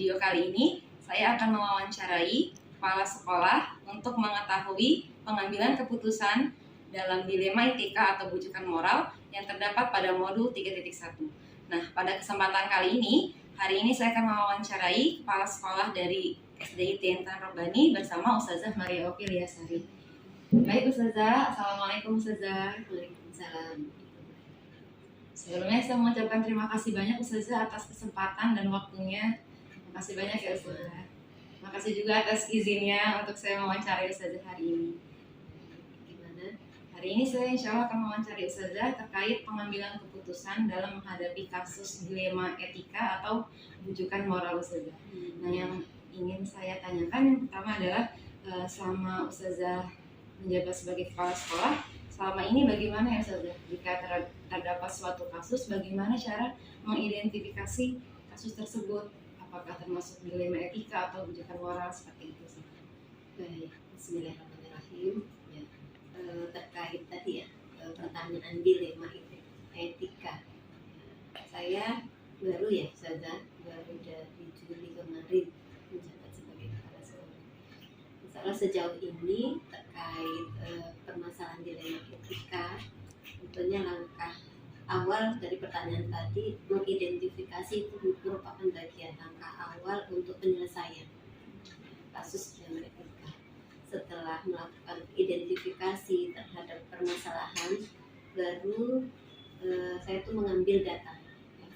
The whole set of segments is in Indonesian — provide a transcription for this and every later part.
video kali ini, saya akan mewawancarai kepala sekolah untuk mengetahui pengambilan keputusan dalam dilema etika atau bujukan moral yang terdapat pada modul 3.1. Nah, pada kesempatan kali ini saya akan mewawancarai kepala sekolah dari SDIT Intan Robbani bersama Ustazah Maria Opilia Sari. Baik Ustazah, Assalamualaikum Ustazah. Waalaikumsalam. Sebelumnya saya mengucapkan terima kasih banyak Ustazah atas kesempatan dan waktunya. Terima kasih banyak ya Ustazah. Terima kasih juga atas izinnya untuk saya mewawancarai Ustazah hari ini. Gimana? Hari ini saya insya Allah akan mewawancarai Ustazah terkait pengambilan keputusan dalam menghadapi kasus dilema etika atau bujukan moral Ustazah. Nah, yang ingin saya tanyakan yang pertama adalah selama Ustazah menjabat sebagai kepala sekolah, selama ini bagaimana ya Ustazah? Jika terdapat suatu kasus, bagaimana cara mengidentifikasi kasus tersebut? Apakah termasuk dilema etika atau bujukan moral seperti itu sih? Baik, Bismillahirrahmanirrahim. Ya, terkait tadi ya pertanyaan dilema etika. Saya baru ya Ustazah, baru dari Juli kemarin menjabat sebagai kepala sekolah. Misalnya sejauh ini terkait permasalahan dilema etika, tentunya langkah awal dari pertanyaan tadi, mengidentifikasi itu merupakan bagian langkah awal untuk penyelesaian kasus dilema etika. Setelah melakukan identifikasi terhadap permasalahan, baru saya itu mengambil data,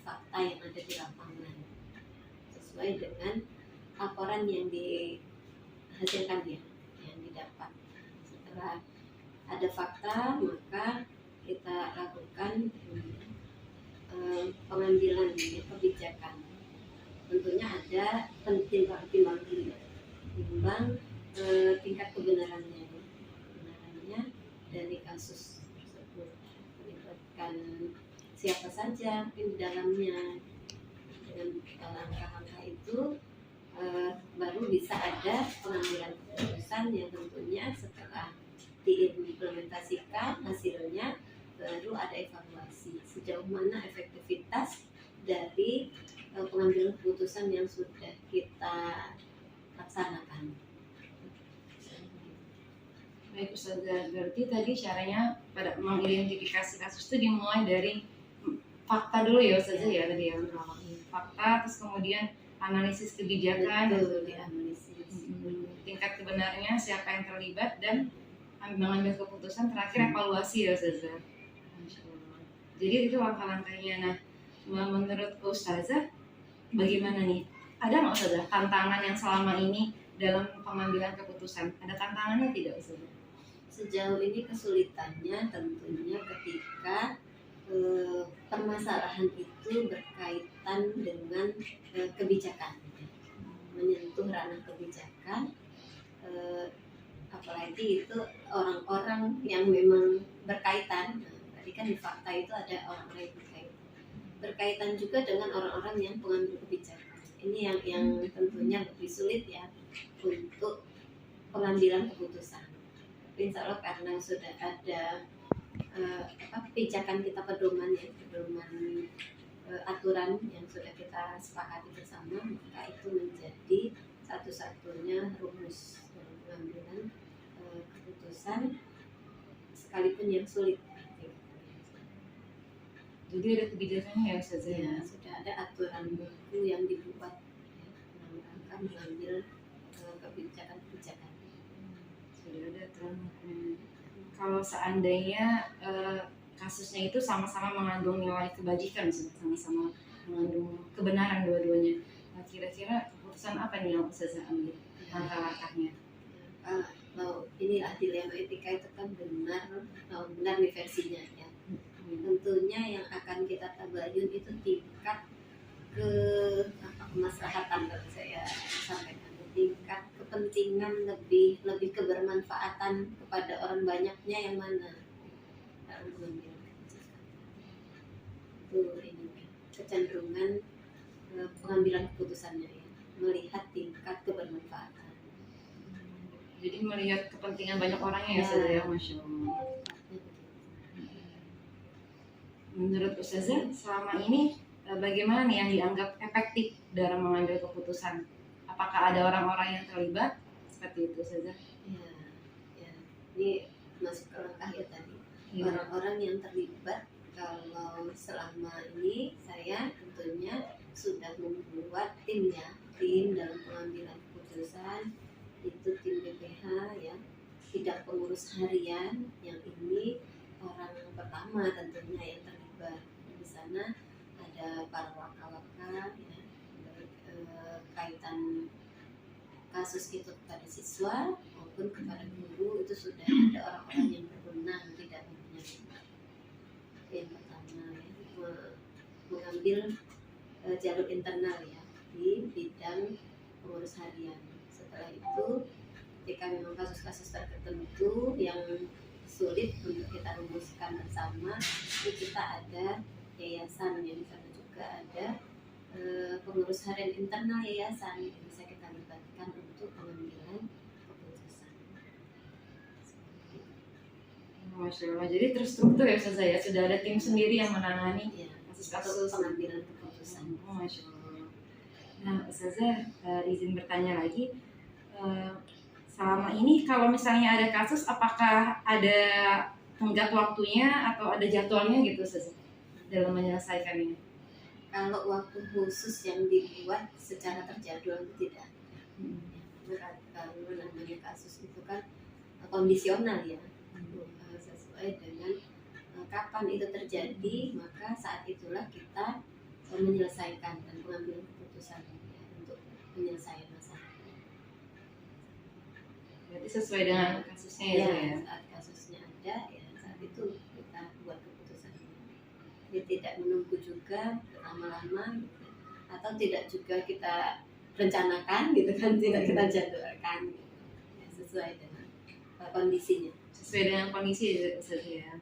fakta yang ada di lapangan sesuai dengan laporan yang dihasilkan ya, yang didapat. Setelah ada fakta, maka kita lakukan pengambilan kebijakan. Tentunya ada pertimbangan tingkat kebenarannya dari kasus tersebut, melibatkan siapa saja di dalamnya. Dengan langkah-langkah itu baru bisa ada pengambilan keputusan yang tentunya setelah diimplementasikan hasilnya, baru ada evaluasi sejauh mana efektivitas dari pengambilan keputusan yang sudah kita laksanakan. Baik Ustazah, berarti tadi caranya pada mengidentifikasi kasus itu dimulai dari fakta dulu ya Ustazah ya tadi ya. Fakta, terus kemudian analisis kebijakan, dianalisis tingkat kebenarannya, siapa yang terlibat, dan mengambil keputusan terakhir evaluasi ya Ustazah. Jadi itu langkah-langkahnya. Nah, menurut Ustazah bagaimana nih? Ada nggak Ustazah tantangan yang selama ini dalam pengambilan keputusan? Ada tantangannya tidak Ustazah? Sejauh ini kesulitannya tentunya ketika permasalahan itu berkaitan dengan kebijakan, menyentuh ranah kebijakan, apalagi itu orang-orang yang memang berkaitan. Tadi kan di fakta itu ada orang-orang yang berkaitan juga dengan orang-orang yang pengambil kebijakan. Ini yang tentunya lebih sulit ya untuk pengambilan keputusan. Tapi insya Allah karena sudah ada kebijakan kita pedoman aturan yang sudah kita sepakati bersama, maka itu menjadi satu-satunya rumus pengambilan keputusan sekalipun yang sulit. Jadi ada kebijakannya ya Ustazah ya? Sudah ada aturan buku yang dibuat dalam rangka mengambil kebijakan-kebijakan. Sudah ada aturan hukum. Kalau seandainya kasusnya itu sama-sama mengandung nilai kebajikan, sama-sama mengandung kebenaran dua-duanya, nah, kira-kira keputusan apa nih yang Ustazah ambil, langkah-langkahnya? Kalau inilah dilema etika itu kan benar nih versinya ya. Tentunya yang akan kita tabayun itu tingkat kemaslahatan, kalau saya sampaikan, tingkat kepentingan lebih kebermanfaatan kepada orang banyaknya yang mana dalam pengambilan keputusan. Itu ini kecenderungan pengambilan keputusannya ya, melihat tingkat kebermanfaatan. Jadi melihat kepentingan banyak orangnya ya Ustazah ya, Masya Allah. Menurut Ustazah selama ini bagaimana nih yang dianggap efektif dalam mengambil keputusan? Apakah ada orang-orang yang terlibat seperti itu saja? Ya, ya. Ini masuk ke langkah ya tadi. Iya. Orang-orang yang terlibat, kalau selama ini saya tentunya sudah membuat tim ya, tim dalam pengambilan keputusan, itu tim BPH ya, tidak pengurus harian, yang ini orang pertama tentunya yang terlibat. Di sana ada para waka-waka ya, kaitan kasus itu kepada siswa maupun kepada guru, itu sudah ada orang-orang yang berwenang di dalamnya. Yang pertama ya, mengambil jalur internal ya di bidang pengurus harian. Setelah itu, ketika memang kasus-kasus tertentu yang sulit untuk kita rumuskan bersama, itu kita ada yayasan yang di sana juga ada pengurus harian internal yayasan yang bisa kita libatkan untuk pengambilan keputusan. Masya Allah, jadi terstruktur ya Ustazah ya, sudah ada tim sendiri yang menangani Ya, kasus-kasus pengambilan keputusan. Masya Allah. Nah Ustazah, izin bertanya lagi, selama ini kalau misalnya ada kasus, apakah ada tenggat waktunya atau ada jadwalnya gitu Ustazah dalam menyelesaikannya? Kalau waktu khusus yang dibuat secara terjadwal itu tidak. Berat, kalau namanya kasus itu kan kondisional ya, sesuai dengan kapan itu terjadi, maka saat itulah kita menyelesaikan dan mengambil keputusan ya, untuk penyelesaian masalah. Berarti sesuai dengan kasusnya ya, Ya, saat kasusnya ada ya, saat itu kita buat keputusan. Jadi tidak menunggu juga lama-lama gitu, atau tidak juga kita rencanakan gitu kan, tidak kita jadwalkan gitu. Ya, sesuai dengan kondisinya. Sesuai dengan kondisi Ustazah ya.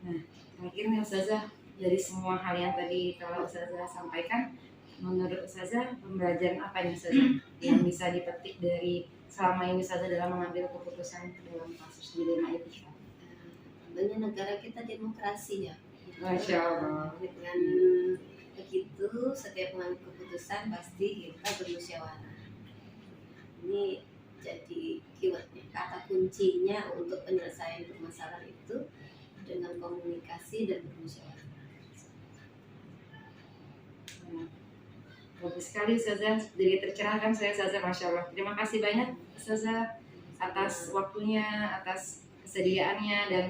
Nah, terakhir nih Ustazah, dari semua hal yang tadi telah Ustazah sampaikan, menurut Ustazah pembelajaran apa nih Ustazah yang bisa dipetik dari selama ini Ustazah dalam mengambil keputusan dalam kasus dilema etika? Tentunya negara kita demokrasi ya. Masya Allah. Dengan begitu setiap mengambil keputusan pasti kita bermusyawarah. Ini jadi keywordnya, kata kuncinya untuk penyelesaian permasalahan itu dengan komunikasi dan bermusyawarah. Bagus sekali Ustazah, jadi tercerahkan saya Ustazah, Masya Allah. Terima kasih banyak Ustazah atas waktunya, atas kesediaannya, dan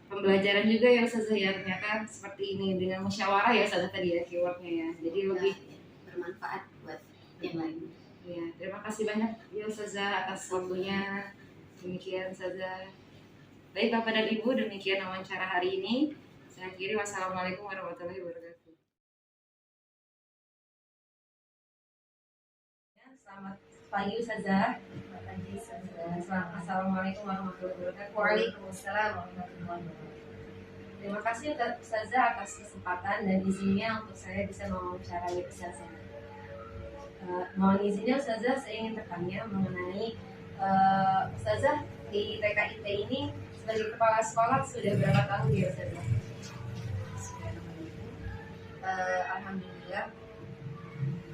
pembelajaran juga ya Ustazah ya. Ternyata seperti ini dengan musyawarah ya Ustazah tadi ya keywordnya ya. Jadi lebih bermanfaat buat yang lain. Ya, terima kasih banyak ya Ustazah atas waktunya. Demikian Ustazah. Baik Bapak dan Ibu, demikian wawancara hari ini. Saya akhiri, wassalamualaikum warahmatullahi wabarakatuh. Selamat pagi Ustazah. Selamat pagi Ustazah. Assalamualaikum warahmatullahi wabarakatuh. Waalaikumsalam warahmatullahi wabarakatuh. Terima kasih Ustazah atas kesempatan dan izinnya untuk saya bisa mewawancarai Ustazah. Mohon izinnya Ustazah, saya ingin bertanya mengenai Ustazah di TKIT ini sebagai kepala sekolah sudah berapa tahun ya Ustazah? Alhamdulillah,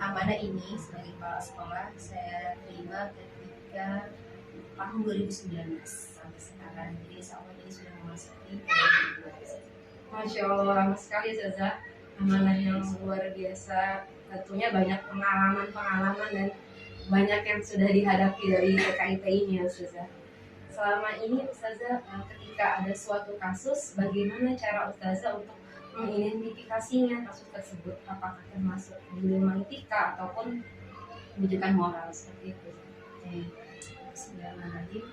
amanah ini sebagai kepala sekolah saya terima ketika tahun 2019 sampai sekarang. Jadi insya Allah ini sudah memasuki 2022. Masya Allah, lama sekali Ustazah. Amanah yang luar biasa. Tentunya banyak pengalaman dan banyak yang sudah dihadapi dari TKIT ini ya Ustazah. Selama ini Ustazah, ketika ada suatu kasus, bagaimana cara Ustazah untuk mengidentifikasinya kasus tersebut, apakah termasuk dilema etika ataupun rujukan moral seperti itu? Bismillahirrahmanirrahim.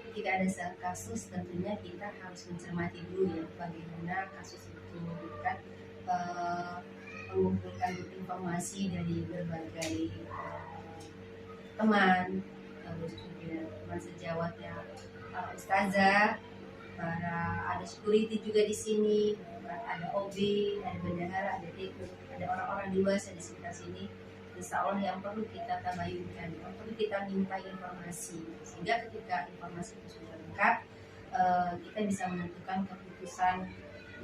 Ketika ada satu kasus, tentunya kita harus mencermati dulu ya bagaimana kasus itu, kan mengumpulkan informasi dari berbagai teman, lalu juga teman sejawatnya ustazah, ada security juga di sini, ada OB, ada bendahara, ada dekut, ada orang-orang dewasa di sekitar sini. Insya Allah yang perlu kita tabayunkan, yang perlu kita minta informasi, sehingga ketika informasi itu sudah lengkap, kita bisa menentukan keputusan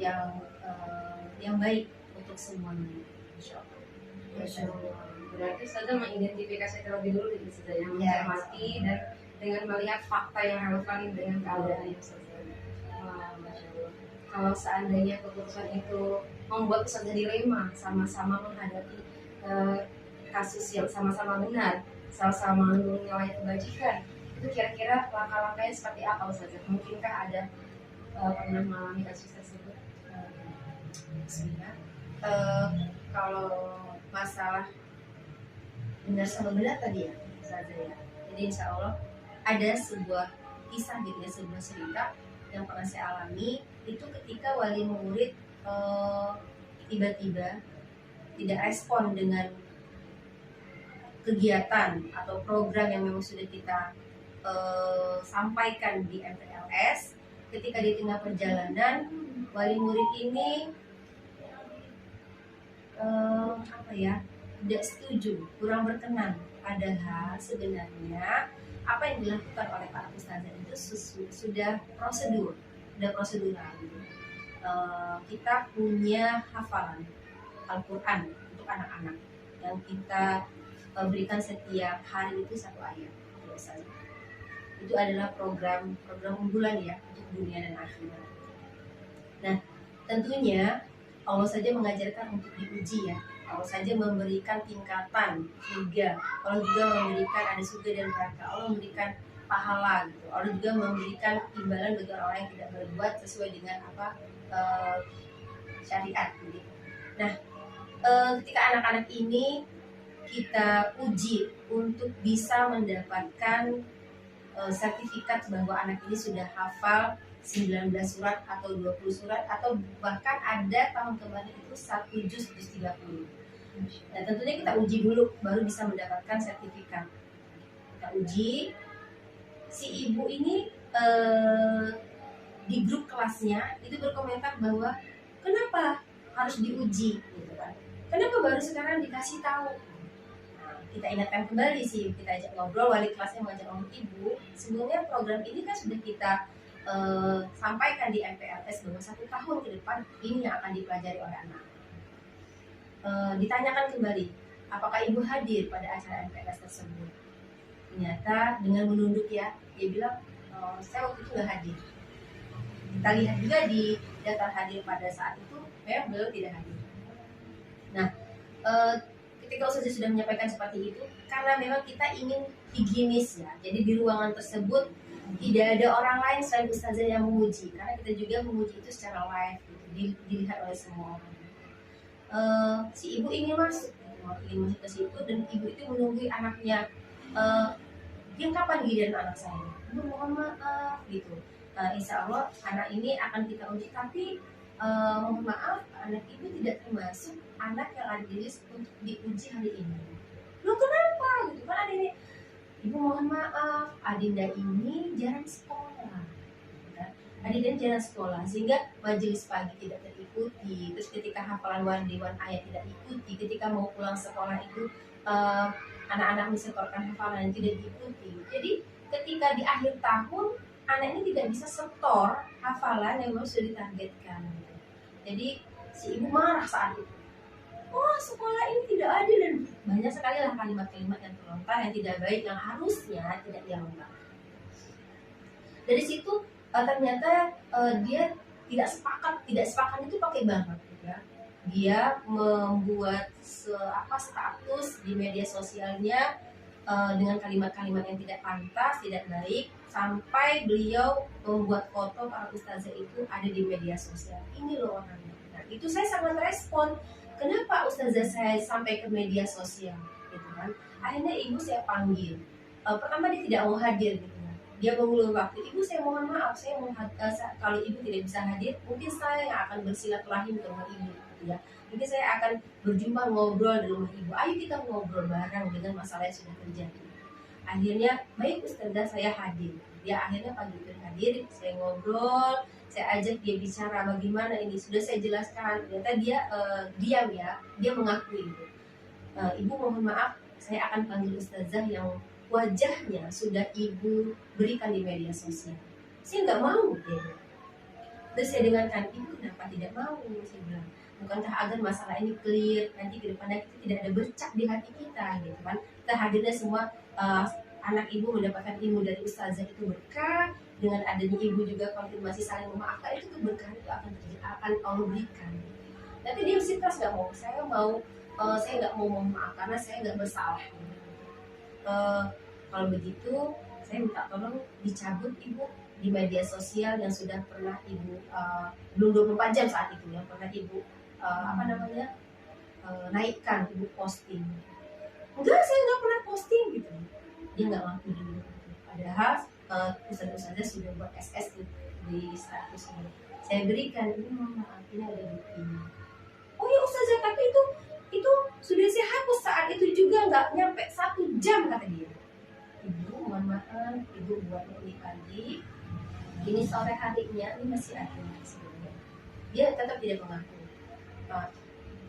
yang baik untuk semuanya. Insya Allah. Masya Allah. Berarti saja mengidentifikasi terlebih dulu diri saja yang Ya, mencermati dan dengan melihat fakta yang relevan dengan keadaan yang sebenarnya. Wah, Masya Allah. Kalau seandainya keputusan itu membuat Ustazah dilema, sama-sama menghadapi kasus yang sama-sama benar, sama-sama mengandung nilai kebajikan, itu kira-kira langkah-langkahnya seperti apa Ustazah? Mungkinkah ada pernah mengalami kasus tersebut? Bismillah. Kalau masalah benar sama benar tadi ya saja ya. Jadi insya Allah ada sebuah kisah gitu ya, sebuah cerita yang pernah saya alami itu ketika wali murid tiba-tiba tidak respon dengan kegiatan atau program yang memang sudah kita sampaikan di MPLS. Ketika di tengah perjalanan wali murid ini tidak setuju, kurang berkenan. Padahal sebenarnya apa yang dilakukan oleh para ustazah itu sudah prosedural. Kita punya hafalan Al-Quran untuk anak-anak yang kita berikan setiap hari itu 1 ayat biasanya. Itu adalah program unggulan ya untuk dunia dan akhirat. Nah, tentunya Allah saja mengajarkan untuk diuji ya. Allah saja memberikan tingkatan 3. Allah juga memberikan ada surga dan neraka. Allah memberikan pahala gitu. Allah juga memberikan imbalan bagi orang yang tidak berbuat sesuai dengan apa syariat gitu. Nah, ketika anak-anak ini kita uji untuk bisa mendapatkan sertifikat bahwa anak ini sudah hafal 19 surat atau 20 surat atau bahkan ada tahun kemarin itu 1 juz 30. Nah, tentunya kita uji dulu baru bisa mendapatkan sertifikat. Kita uji si ibu ini di grup kelasnya itu berkomentar bahwa kenapa harus diuji gitu kan. Kenapa baru sekarang dikasih tahu? Nah, kita ingatkan kembali sih, kita ajak ngobrol, wali kelasnya mengajak ngobrol, ibu, sebelumnya program ini kan sudah kita sampaikan di MPLS bahwa 1 tahun ke depan ini yang akan dipelajari oleh anak. Ditanyakan kembali, apakah ibu hadir pada acara MPLS tersebut? Ternyata dengan menunduk ya, dia bilang saya waktu itu nggak hadir. Kita lihat juga di daftar hadir pada saat itu, memang beliau tidak hadir. Nah, ketika ustazah sudah menyampaikan seperti itu, karena memang kita ingin higienis ya, jadi di ruangan tersebut tidak ada orang lain selain ustazah yang menguji, karena kita juga menguji itu secara live gitu, dilihat oleh semua orang. Si ibu ingin masuk ke situ dan ibu itu menunggu anaknya. Dia kapan giliran anak saya? Ibu mohon maaf gitu. Insya Allah anak ini akan kita uji, tapi mohon maaf anak ibu tidak termasuk anak yang ada di list untuk diuji hari ini. Loh kenapa? Gitu kan ada ini. Ibu mohon maaf, Adinda ini jarang sekolah. Adinda jarang sekolah sehingga majelis pagi tidak terikuti. Terus ketika hafalan dewan ayat tidak ikuti. Ketika mau pulang sekolah itu anak-anak menyetorkan hafalan tidak diikuti. Jadi ketika di akhir tahun anak ini tidak bisa setor hafalan yang sudah ditargetkan. Jadi si ibu marah saat itu. Oh, sekolah ini tidak adil, dan banyak sekali lah kalimat-kalimat yang terlontar yang tidak baik yang harusnya tidak ia lontar. Dari situ ternyata dia tidak sepakat itu pakai banget ya. Dia membuat status di media sosialnya dengan kalimat-kalimat yang tidak pantas, tidak baik, sampai beliau membuat foto para ustazah itu ada di media sosial. Ini loh orangnya. Nah, itu saya sangat respon. Kenapa ustazah saya sampai ke media sosial, gitu kan? Akhirnya ibu saya panggil. Pertama dia tidak mau hadir, gitu kan? Dia mengulur waktu. Ibu saya mohon maaf, kalau ibu tidak bisa hadir, mungkin saya yang akan bersilaturahim ke rumah ibu, gitu ya. Mungkin saya akan berjumpa ngobrol di rumah ibu. Ayo kita ngobrol bareng dengan masalah yang sudah terjadi. Akhirnya baik ustazah saya hadir. Dia akhirnya pagi itu hadir, saya ngobrol. Saya ajak dia bicara bagaimana ini, sudah saya jelaskan, ternyata dia diam ya, dia mengakui gitu. Ibu mohon maaf, saya akan panggil ustazah yang wajahnya sudah ibu berikan di media sosial. Saya nggak mau dia. Terus saya dengarkan, ibu kenapa tidak mau? Saya bilang, bukankah agar masalah ini clear, nanti ke depannya kita tidak ada bercak di hati kita gitu kan. Kita hadirnya semua anak ibu mendapatkan ilmu dari ustazah itu berkah, dengan adanya ibu juga konfirmasi saling memaafkan, itu keberkahan itu akan terjadi, akan Allah berikan. Tapi dia bersikeras nggak mau, saya nggak mau memaaf karena saya nggak bersalah. Kalau begitu saya minta tolong dicabut ibu di media sosial yang sudah pernah ibu belum 24 jam saat itu yang pernah ibu naikkan, ibu posting. Enggak, saya nggak pernah posting gitu. Dia nggak ngaku dulu. Padahal ustazah sudah buat SS di statusnya. Saya berikan, ini mohon maaf, ini ada buktinya. Oh ya ustazah, tapi itu sudah saya hapus saat itu juga, nggak nyampe 1 jam kata dia. Ibu mohon maaf, ibu buat ini pagi, ini sore harinya ini masih ada sebenarnya. Dia tetap tidak mengaku.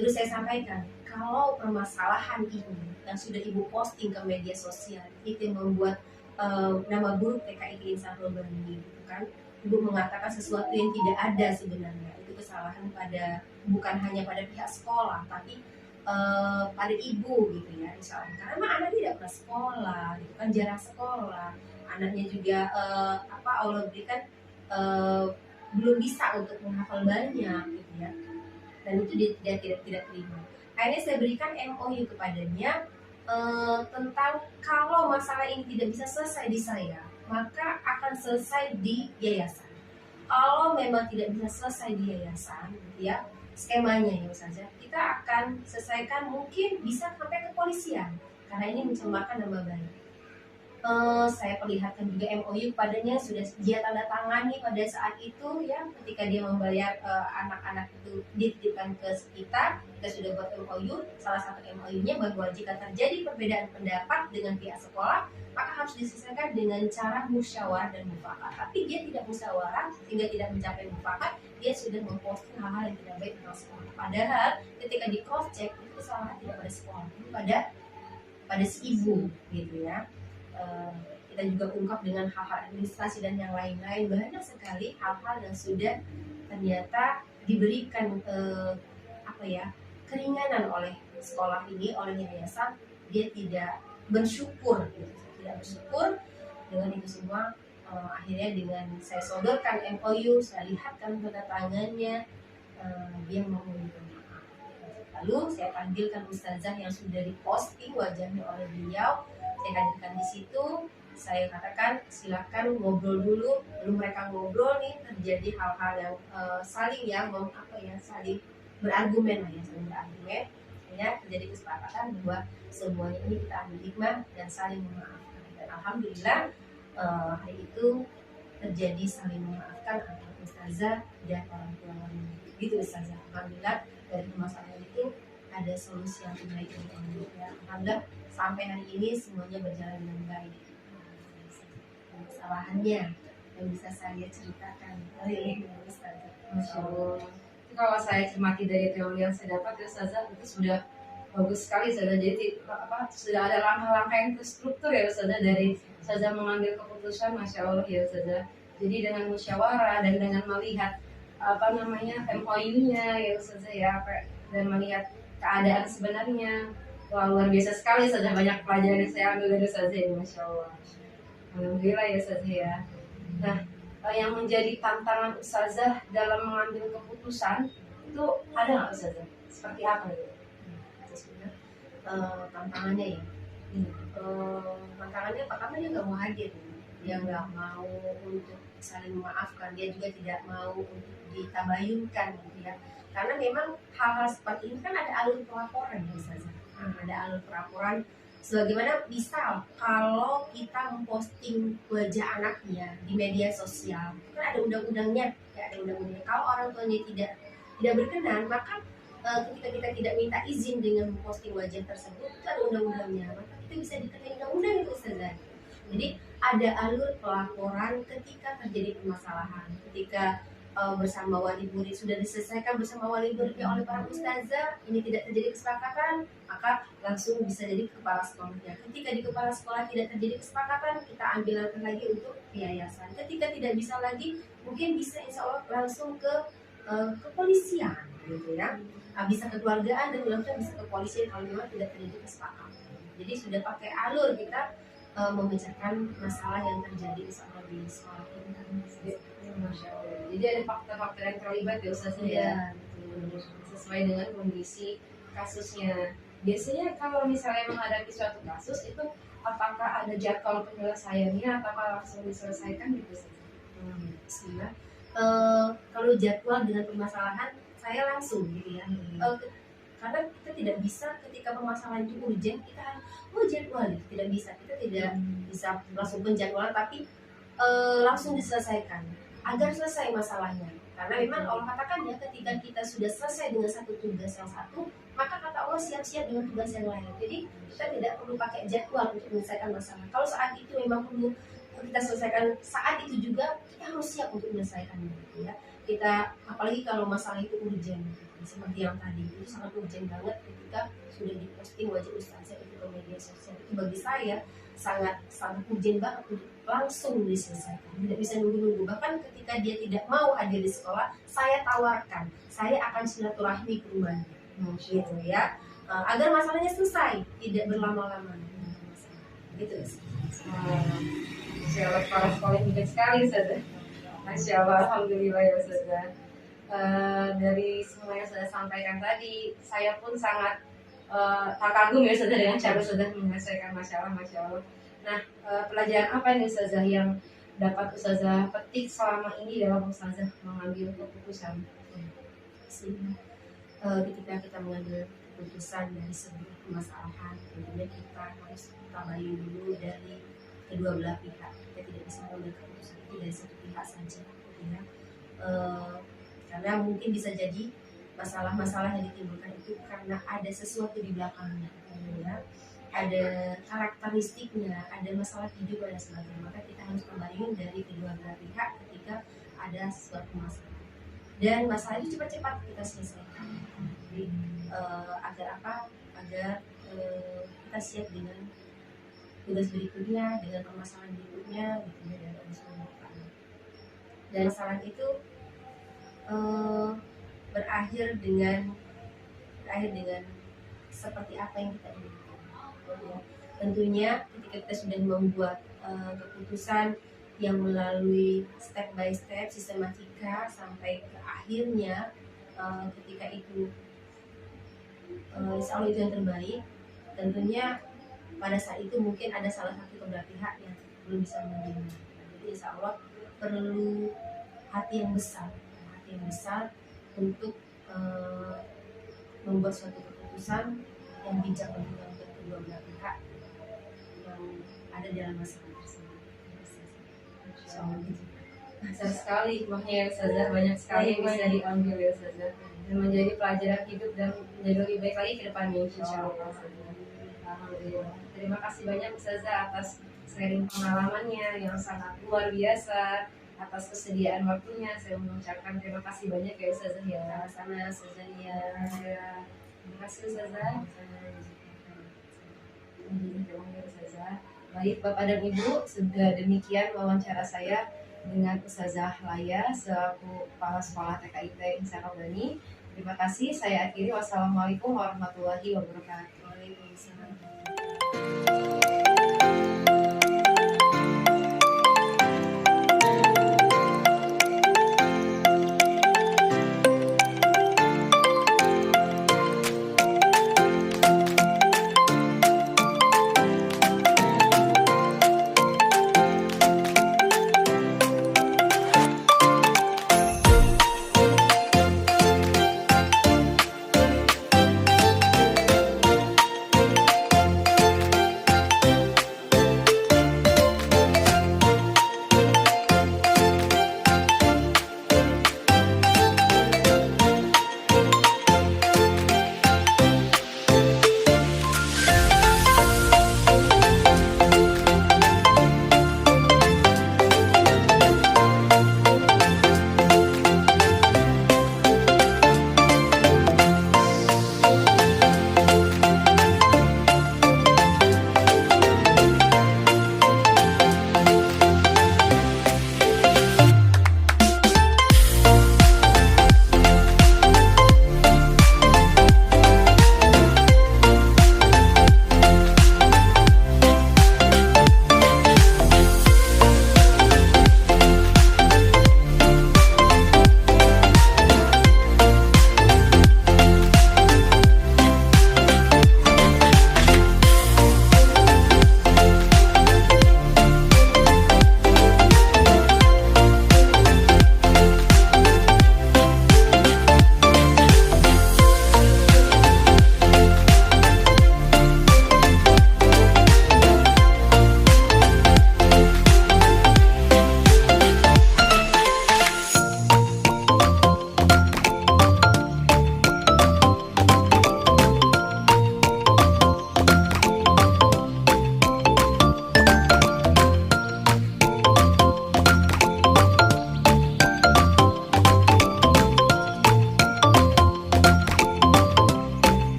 Terus saya sampaikan, kalau permasalahan ini yang sudah ibu posting ke media sosial itu yang membuat nama buruk PKI Sahrul Bani gitu kan, ibu mengatakan sesuatu yang tidak ada sebenarnya, itu kesalahan bukan hanya pada pihak sekolah tapi pada ibu gitu ya, misalnya karena anak tidak pernah sekolah gitu kan, jarang sekolah, anaknya juga Allah berikan belum bisa untuk menghafal banyak gitu ya, dan itu dia tidak terima. Akhirnya saya berikan MOU kepadanya tentang kalau masalah ini tidak bisa selesai di saya, maka akan selesai di yayasan. Kalau memang tidak bisa selesai di yayasan, gitu ya, skemanya ya saja, kita akan selesaikan mungkin bisa sampai ke kepolisian karena ini mencemarkan nama baik. Saya perlihatkan juga MOU padanya, sudah dia tanda tangani pada saat itu ya, ketika dia membayar anak-anak itu dititipkan ke kita sudah buat MOU. Salah satu MOU-nya bahwa jika terjadi perbedaan pendapat dengan pihak sekolah maka harus diselesaikan dengan cara musyawarah dan mufakat. Tapi dia tidak musyawarah sehingga tidak mencapai mufakat, dia sudah memposting hal-hal yang tidak baik tentang sekolah. Padahal ketika di cross check itu kesalahan tidak pada sekolah, itu pada si ibu gitu ya. Kita juga ungkap dengan hal-hal administrasi dan yang lain-lain, banyak sekali hal-hal yang sudah ternyata diberikan keringanan oleh sekolah ini, oleh yayasan. Dia tidak bersyukur gitu. Tidak bersyukur dengan itu semua. Akhirnya dengan saya sodorkan MOU, saya lihatkan tanda tangannya, dia mau meminta maaf. Lalu saya panggilkan ustazah yang sudah diposting wajahnya oleh beliau, saya hadirkan di situ. Saya katakan silakan ngobrol dulu. Lalu mereka ngobrol nih, terjadi hal-hal yang saling berargumen ya, terjadi kesepakatan bahwa semuanya ini kita ambil hikmah dan saling memaafkan. Dan alhamdulillah hari itu terjadi saling memaafkan antara ustazah dan orang tua lainnya. Gitu ustazah. Alhamdulillah dari permasalahan itu ada solusi yang baik untuk ya. Alhamdulillah sampai hari ini semuanya berjalan dengan baik. Kesalahannya yang bisa saya ceritakan oleh ustazah. Masya Allah. Kalau saya cermati dari teori yang saya dapat ya ustazah, itu sudah bagus sekali ustazah. Jadi sudah ada langkah-langkah yang terstruktur ya ustazah, dari ustazah mengambil keputusan, Masya Allah ya ustazah. Jadi dengan musyawarah dan dengan melihat MOU-nya ya ustazah ya, dan melihat keadaan sebenarnya, wah luar biasa sekali ustazah, banyak pelajaran yang saya ambil dari ustazah ini, Masya Allah. Alhamdulillah ya ustazah ya. Nah, yang menjadi tantangan ustazah dalam mengambil keputusan itu ada nggak ustazah? Seperti apa itu? Tantangannya ya. Tantangannya pertama dia nggak mau hadir, dia nggak mau untuk saling memaafkan, dia juga tidak mau untuk ditabayunkan gitu ya. Karena memang hal-hal seperti ini kan ada alur pelaporan ya ustazah. Ada alur pelaporan. Sebagaimana misal kalau kita memposting wajah anaknya di media sosial, itu kan ada undang-undangnya, ya ada undang-undangnya. Kalau orang tuanya tidak berkenan, maka ketika kita tidak minta izin dengan memposting wajah tersebut, itu ada undang-undangnya, maka kita bisa dikenai undang-undang itu ustazah. Jadi ada alur pelaporan ketika terjadi permasalahan, ketika bersama wali murid sudah diselesaikan bersama wali muridnya oleh para ustazah, ini tidak terjadi kesepakatan, maka langsung bisa jadi ke kepala sekolahnya. Ketika di kepala sekolah tidak terjadi kesepakatan, kita ambil langkah lagi untuk yayasan. Ketika tidak bisa lagi, mungkin bisa insya Allah langsung ke kepolisian gitu ya. Bisa kekeluargaan dan dalam bisa kepolisian kalau memang tidak terjadi kesepakatan. Jadi sudah pakai alur kita memecahkan masalah yang terjadi misalnya di sekolah kita. Masya Allah. Jadi ada faktor-faktor yang terlibat ya Ustaz ya. Iya, Sesuai dengan kondisi kasusnya. Biasanya kalau misalnya menghadapi suatu kasus itu apakah ada jadwal penyelesaiannya atau langsung diselesaikan gitu Ustaz? Bismillah. Kalau jadwal dengan permasalahan saya langsung gitu ya. Karena kita tidak bisa ketika permasalahan itu urgent kita jadwal tidak bisa, kita tidak bisa langsung penjadwalan, tapi langsung diselesaikan agar selesai masalahnya. Karena memang Allah katakan ya, ketika kita sudah selesai dengan satu tugas yang satu, maka kata Allah siap-siap dengan tugas yang lain. Jadi kita tidak perlu pakai jadwal untuk menyelesaikan masalah. Kalau saat itu memang perlu kita selesaikan saat itu juga, kita harus siap untuk menyelesaikannya gitu ya. Kita apalagi kalau masalah itu urgent gitu. Seperti yang tadi itu sangat urgent banget ketika sudah diposting wajib ustazah itu ke media sosial, itu bagi saya sangat urgent banget untuk langsung diselesaikan, tidak bisa nunggu-nunggu. Bahkan ketika dia tidak mau hadir di sekolah, saya tawarkan saya akan silaturahmi ke rumahnya gitu ya, agar masalahnya selesai, tidak berlama-lama gitu sih. Masya Allah, para kualifikasi sekali Ustazah. Masya Allah, alhamdulillah ya Ustazah. Dari semua yang sudah sampaikan tadi, saya pun sangat terkagum ya Ustazah dengan cara Ustazah menyelesaikan masalah. Masya Allah. Nah, pelajaran apa nih Ustazah yang dapat Ustazah petik selama ini dalam Ustazah mengambil keputusan? Ketika kita mengambil keputusan dari sebuah permasalahan, tentunya kita harus tabayun dulu dari kedua belah pihak. Kita tidak bisa mengambil keputusan itu dari satu pihak saja, ya. Karena mungkin bisa jadi masalah-masalah yang ditimbulkan itu karena ada sesuatu di belakangnya, ya. Ada karakteristiknya, ada masalah hidup dan sebagainya. Maka kita harus tabayun dari kedua belah pihak ketika ada sesuatu masalah. Dan masalah itu cepat-cepat kita selesaikan. Jadi agar apa? Agar kita siap dengan tugas berikutnya, dengan permasalahan berikutnya, gitu ya, dan masalah itu berakhir dengan seperti apa yang kita inginkan. Ya. Tentunya ketika kita sudah membuat keputusan yang melalui step by step, sistematika sampai ke akhirnya, ketika itu insya Allah itu yang terbaik. Tentunya pada saat itu mungkin ada salah satu kedua pihak yang belum bisa menerima. Jadi insya Allah perlu hati yang besar untuk membuat suatu keputusan yang bijak untuk kedua belah pihak yang ada dalam masalah tersebut. Besar sekali hikmahnya ya Ustazah, banyak sekali yang bisa diambil ya Ustazah, dan menjadi pelajaran hidup dan menjadi lebih baik lagi ke depannya insyaallah. Alhamdulillah. Terima kasih banyak Ustazah atas sharing pengalamannya yang sangat luar biasa, atas kesediaan waktunya. Saya mengucapkan terima kasih banyak ya Ustazah ya. Sama Ustazah ya. Terima kasih Ustazah. Baik Bapak dan Ibu, sudah demikian wawancara saya dengan Ustazah Laya selaku Kepala Sekolah TKIT Insan Rabbani. Terima kasih, saya akhiri. Wassalamualaikum warahmatullahi wabarakatuh. Waalaikumsalam.